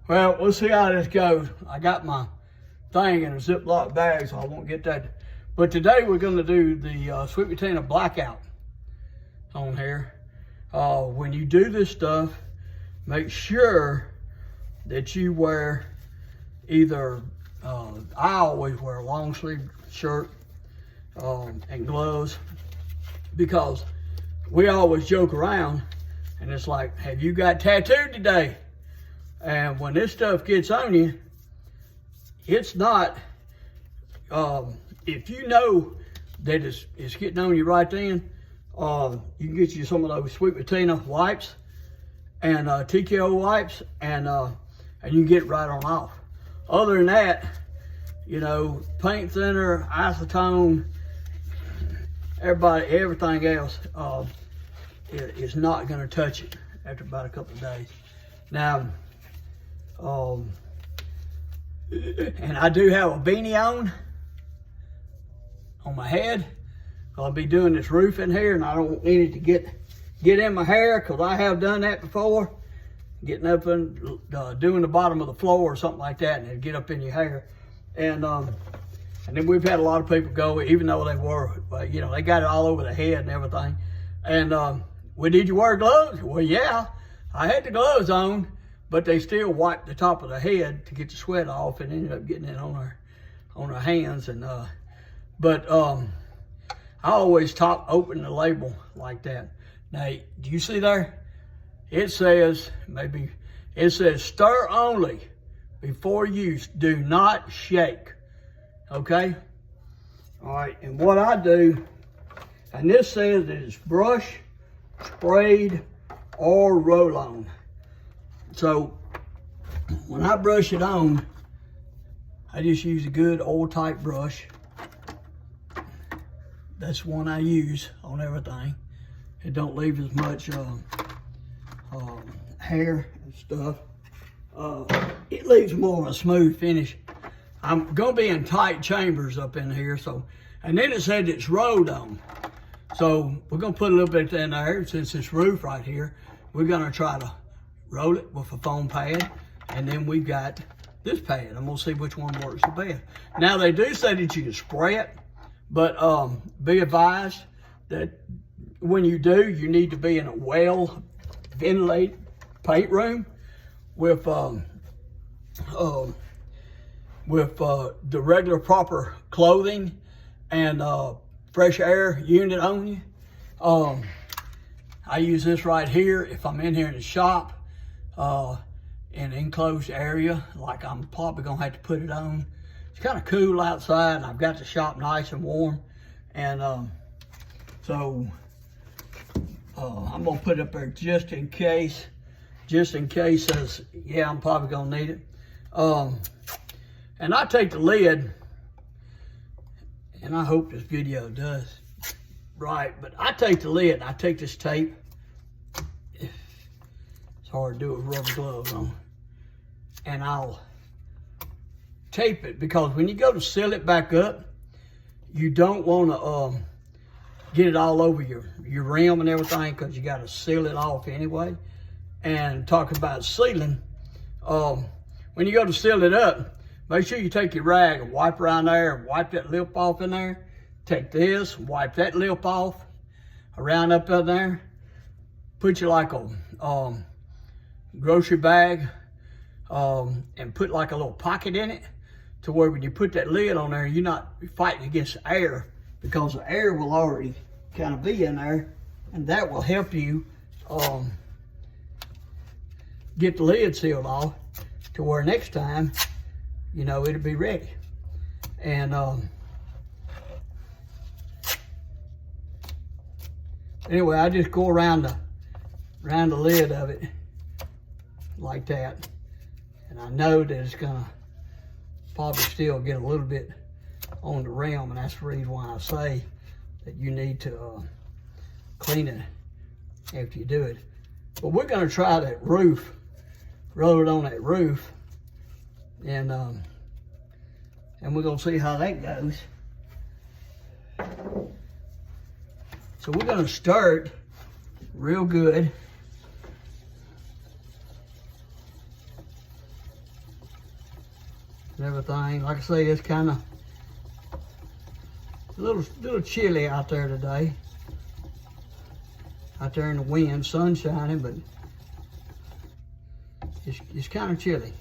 Well, we'll see how this goes. I got my thing in a Ziploc bag, so I won't get that. But today we're gonna do the sweet potato blackout on here. When you do this stuff, make sure that you wear either, I always wear a long sleeve shirt and gloves, because we always joke around and it's like, have you got tattooed today? And when this stuff gets on you, it's not, if you know that it's getting on you right then, you can get you some of those sweet potato wipes and TKO wipes, and you can get right on off. Other than that, you know, paint thinner, acetone, everything else is not going to touch it after about a couple of days. Now, and I do have a beanie on my head. I'll be doing this roof in here, and I don't need it to get in my hair, because I have done that before, getting up and doing the bottom of the floor or something like that, and it'd get up in your hair. And then we've had a lot of people go, even though they were, you know, they got it all over the head and everything. And well, did you wear gloves? Well, yeah, I had the gloves on, but they still wiped the top of the head to get the sweat off, and ended up getting it on our hands. And I always open the label like that. Now, do you see there? It says stir only before use. Do not shake. Okay? All right, and what I do, and this says that it's brush, sprayed, or roll-on. So when I brush it on, I just use a good old-type brush. That's one I use on everything. It don't leave as much hair and stuff. It leaves more of a smooth finish. I'm gonna be in tight chambers up in here, so, and then it said it's rolled on. So we're gonna put a little bit in there. Since this roof right here, we're gonna try to roll it with a foam pad, and then we've got this pad. I'm gonna see which one works the best. Now, they do say that you can spray it, but be advised that when you do, you need to be in a well-ventilated paint room with the regular proper clothing and fresh air unit on you. I use this right here if I'm in here in the shop in an enclosed area, like I'm probably gonna have to put it on. It's kind of cool outside, and I've got the shop nice and warm, and so I'm gonna put it up there just in case, as, yeah, I'm probably gonna need it. And I take the lid, and I hope this video does right, but I take the lid, and I take this tape. It's hard to do it with rubber gloves on. And I'll tape it, because when you go to seal it back up, you don't want to get it all over your rim and everything, because you got to seal it off anyway. And talking about sealing, when you go to seal it up, make sure you take your rag and wipe around there and wipe that lip off in there. Take this, wipe that lip off around up in there. Put you like a grocery bag and put like a little pocket in it, to where when you put that lid on there, you're not fighting against air, because the air will already kind of be in there, and that will help you get the lid sealed off, to where next time, you know, it'll be ready. And anyway, I just go around the lid of it like that, and I know that it's gonna probably still get a little bit on the rim, and that's the reason why I say that you need to clean it after you do it. But we're gonna try that roof, roll it on that roof, and we're gonna see how that goes. So we're gonna start real good. and everything. Like I say, it's kind of a little chilly out there today. Out there in the wind, sun shining, but it's kind of chilly.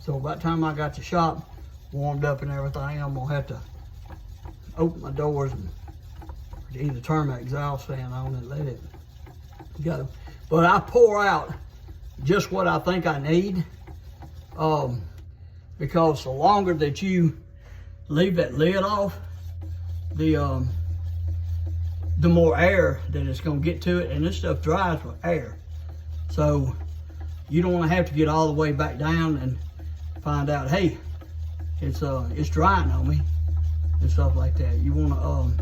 So by the time I got the shop warmed up and everything, I'm gonna have to open my doors and either turn my exhaust fan on and let it go. But I pour out just what I think I need, because the longer that you leave that lid off, the more air that it's gonna get to it, and this stuff dries with air. So you don't wanna have to get all the way back down and find out, hey, it's drying on me and stuff like that. You wanna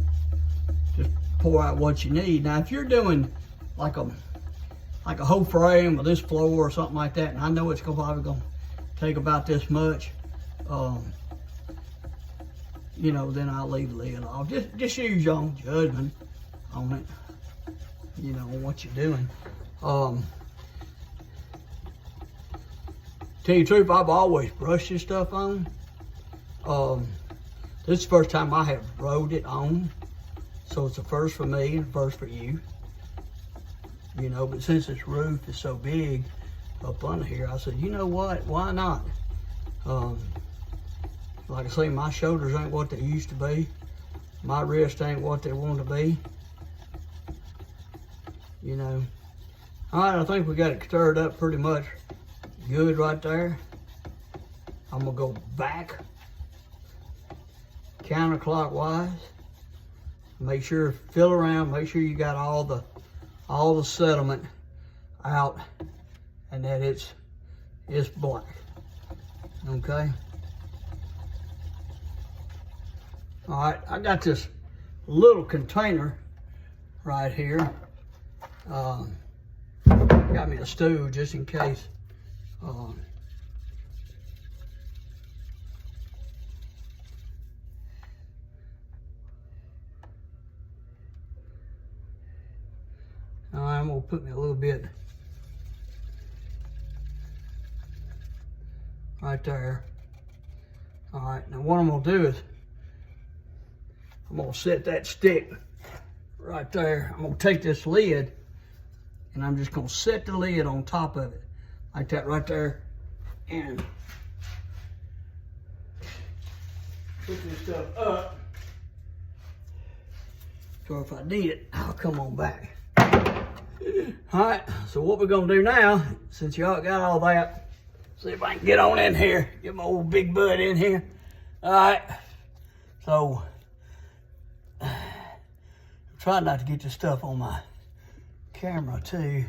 just pour out what you need. Now, if you're doing like a whole frame with this floor or something like that, and I know it's probably gonna take about this much, you know, then I'll leave the lid off. Just use your own judgment on it, you know, on what you're doing. Tell you the truth, I've always brushed this stuff on. This is the first time I have rode it on, so it's a first for me and first for you. You know, but since this roof is so big up under here, I said, you know what, why not? Like I say, my shoulders ain't what they used to be. My wrists ain't what they want to be. You know. All right, I think we got it stirred up pretty much good right there. I'm gonna go back counterclockwise. Make sure, feel around, make sure you got all the sediment out and that it's black. Okay. All right, I got this little container right here. Got me a stew just in case. All right, I'm gonna put me a little bit right there. All right, now what I'm gonna do is I'm gonna set that stick right there. I'm gonna take this lid and I'm just gonna set the lid on top of it, like that right there, and put this stuff up. So if I need it, I'll come on back. All right, so what we're gonna do now, since y'all got all that, see if I can get on in here, get my old big butt in here. All right, so I'm trying not to get this stuff on my camera too.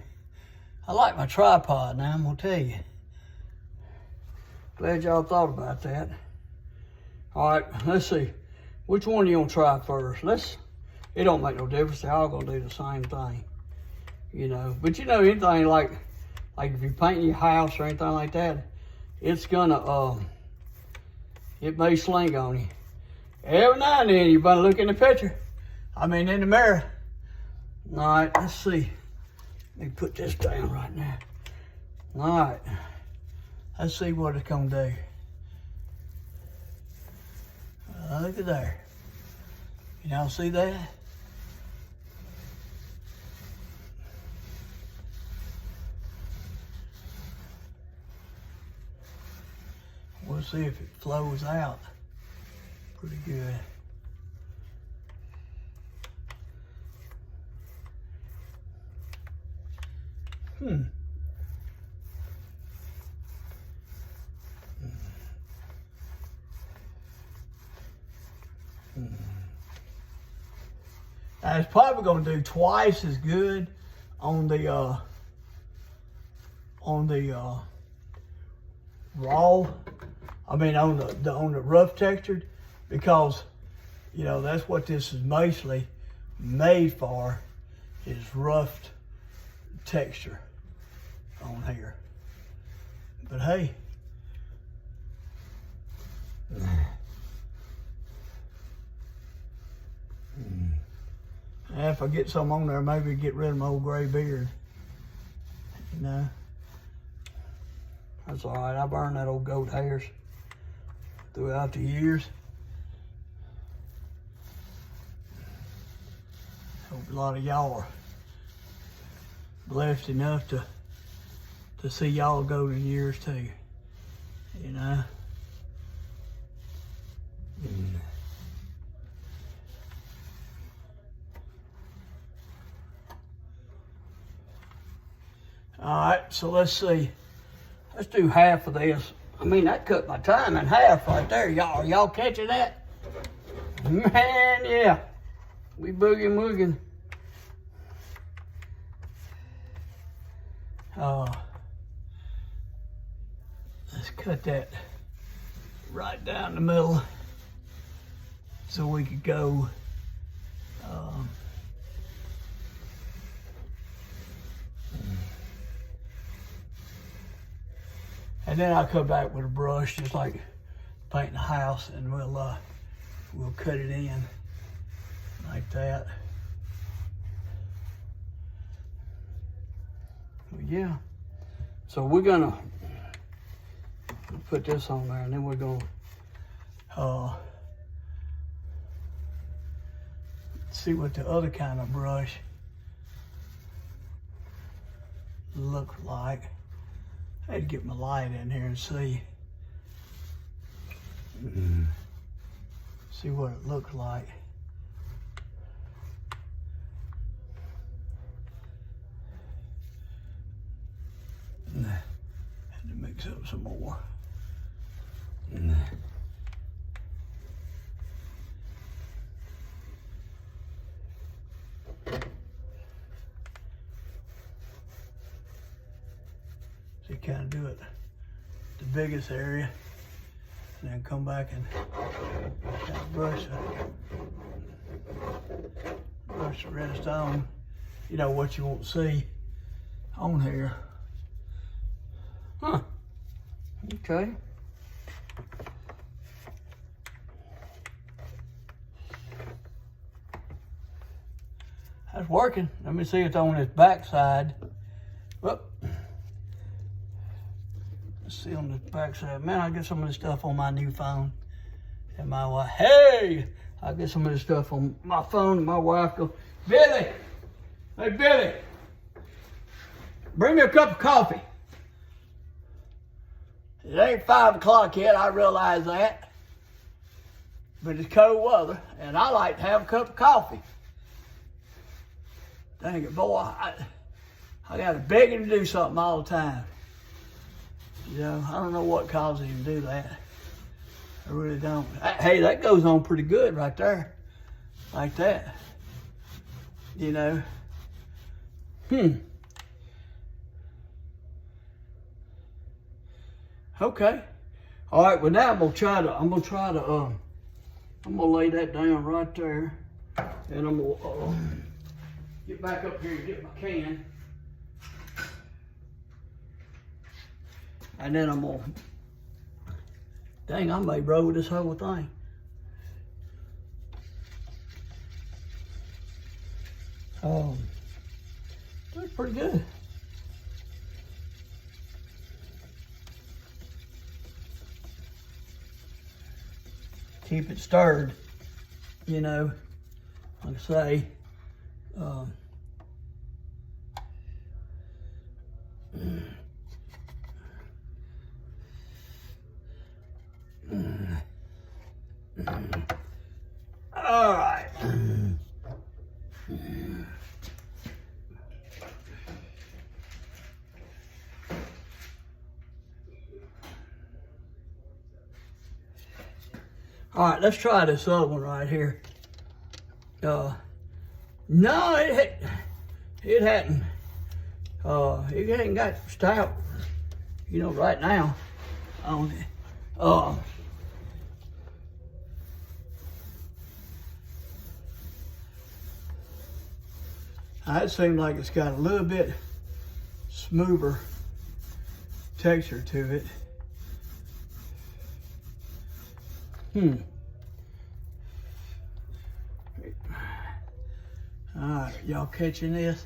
I like my tripod now, I'm gonna tell you. Glad y'all thought about that. All right, let's see. Which one are you gonna try first? It don't make no difference. They're all gonna do the same thing, you know. But you know, anything like if you're painting your house or anything like that, it's gonna, it may sling on you. Every now and then, you better look in the picture. I mean, in the mirror. All right, let's see. Let me put this down right now. All right, let's see what it's gonna do. Look at there. Y'all see that? We'll see if it flows out pretty good. Now it's probably going to do twice as good on the raw. I mean on the rough textured, because you know that's what this is mostly made for, is rough texture on here. But hey, if I get some on there, maybe get rid of my old gray beard, you know. That's all right. I burned that old goat hairs throughout the years. Hope a lot of y'all are blessed enough to see y'all golden years too, you know. All right, so let's see. Let's do half of this. I mean, that cut my time in half right there, y'all. Are y'all catching that? Man, yeah. We boogie wooging. Let's cut that right down the middle so we could go and then I'll come back with a brush just like painting the house, and we'll cut it in like that. Well, yeah, so we're gonna put this on there, and then we're gonna see what the other kind of brush looks like. I had to get my light in here and see what it looks like. Had to mix up some more. So you kind of do it the biggest area, and then come back and kind of brush the rest on. You know what you won't see on here. Huh. Okay. That's working. Let me see if it's on this back side. Whoop. Let's see on the back side. Man, I get some of this stuff on my new phone. And my wife, hey! I get some of this stuff on my phone, and my wife goes, Billy! Hey, Billy! Bring me a cup of coffee. It ain't 5 o'clock yet, I realize that. But it's cold weather, and I like to have a cup of coffee. Dang it, boy, I got to beg him to do something all the time. You know, I don't know what causes him to do that. I really don't. Hey, that goes on pretty good right there. Like that. You know. Okay. All right, well now I'm gonna lay that down right there. And I'm gonna get back up here and get my can. And then I'm gonna, dang, I may roll this whole thing. That's pretty good. Keep it stirred, you know, like I say. All right. All right, let's try this other one right here. No, it hadn't. It ain't got stout, you know, right now on it. It seems like it's got a little bit smoother texture to it. All right, y'all catching this?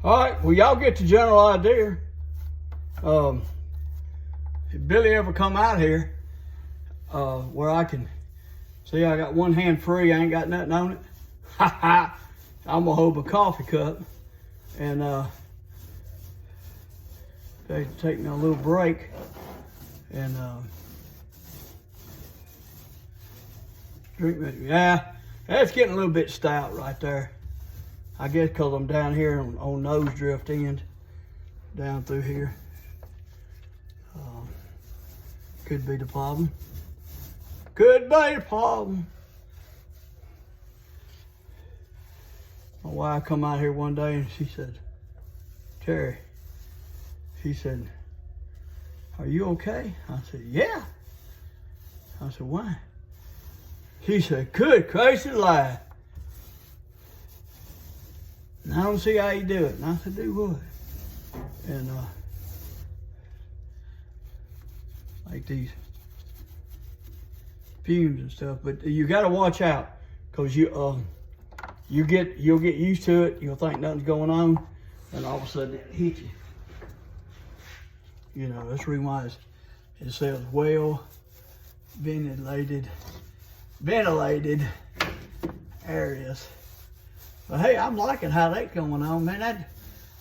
All right, well, y'all get the general idea. If Billy ever come out here, where I can see I got one hand free, I ain't got nothing on it. I'm gonna hold a coffee cup and take me a little break and drink it. Yeah, that's getting a little bit stout right there. I guess because I'm down here on nose drift end, down through here. Could be the problem. Could be the problem. My wife come out here one day and she said, Terry, she said, are you okay? I said, yeah. I said, why? She said, good crazy lie. And I don't see how you do it. And I said, do what? And like these fumes and stuff, but you got to watch out because you'll get used to it. You'll think nothing's going on, and all of a sudden it hits you. You know, that's the reason why it says well ventilated areas. But hey, I'm liking how that's going on, man.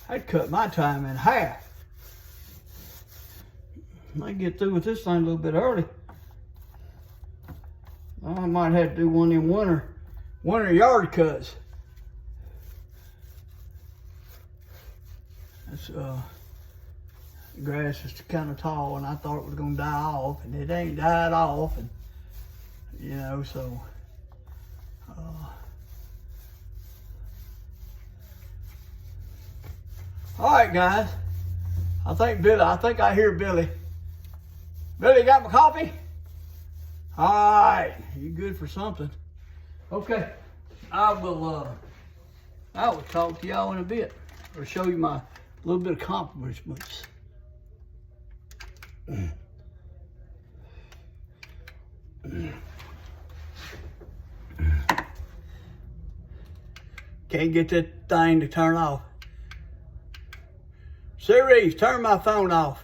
I'd cut my time in half. Might get through with this thing a little bit early. I might have to do one of them winter yard cuts. That's the grass is kind of tall, and I thought it was gonna die off, and it ain't died off, and you know, so. All right, guys. I think I hear Billy. Billy, got my coffee? All right, you good for something. Okay, I will talk to y'all in a bit, or show you my little bit of accomplishments. Can't get that thing to turn off. Siri, turn my phone off.